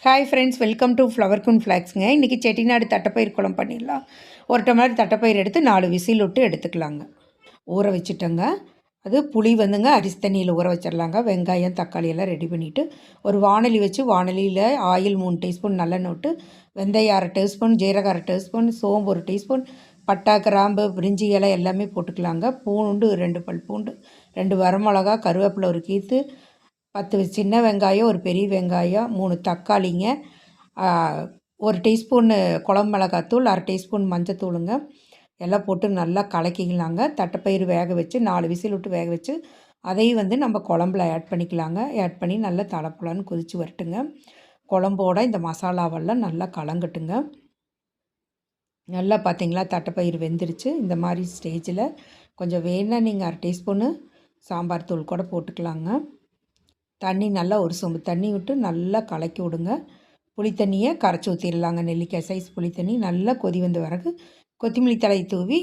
Hi friends, welcome to flower குன் ஃப்ளாக்ஸுங்க. இன்றைக்கி செட்டிநாடு தட்டைப்பயிர் குழம்பு பண்ணிடலாம். ஒரு டம்ளர் தட்டைப்பயிர் எடுத்து 4 விசில் விட்டு எடுத்துக்கலாங்க. ஊற வச்சுட்டோங்க. அது புளி வந்துங்க அரிசி தண்ணியில் ஊற வச்சிடலாங்க. வெங்காயம் தக்காளி எல்லாம் ரெடி பண்ணிவிட்டு ஒரு வானொலி வச்சு வானொலியில் ஆயில் 3 டீஸ்பூன் நல்லெண்ணெய் விட்டு வெந்தயம் 1/2 டீஸ்பூன், ஜீரகம் 1/2 டீஸ்பூன், சோம்பு 1 டீஸ்பூன், பட்டை கிராம்பு பிரிஞ்சி இலை எல்லாமே போட்டுக்கலாங்க. பூண்டு 2 பல் பூண்டு, 2 வரமிளகா, கருவேப்பிலை ஒரு கீத்து, 10 சின்ன வெங்காயம், ஒரு பெரிய வெங்காயம், 3 தக்காளிங்க, 1 டீஸ்பூன்னு குழம்பு மிளகாத்தூள், 1/2 டீஸ்பூன் மஞ்சத்தூளுங்க எல்லாம் போட்டு நல்லா கலக்கிக்கலாங்க. தட்டைப்பயிறு வேக வச்சு 4 விசில் விட்டு வேக வச்சு அதையும் நம்ம குழம்புல ஆட் பண்ணிக்கலாங்க. ஆட் பண்ணி நல்லா தலப்புலான்னு கொதித்து வரட்டுங்க. குழம்போட இந்த மசாலாவெல்லாம் நல்லா கலங்கட்டுங்க. நல்லா பார்த்தீங்களா தட்டைப்பயிறு வெந்துருச்சு. இந்த மாதிரி ஸ்டேஜில் கொஞ்சம் வேணால் நீங்கள் 1/2 டீஸ்பூன்னு சாம்பார் தூள் கூட போட்டுக்கலாங்க. தண்ணி நல்லா ஒரு சொம்பு தண்ணி விட்டு நல்லா கலக்கி விடுங்க. புளி தண்ணியை கரைச்சி ஊற்றிடலாங்க. நெல்லிக்காய் சைஸ் புளி தண்ணி நல்லா கொதி வந்த பிறகு கொத்தமல்லி தழை தூவி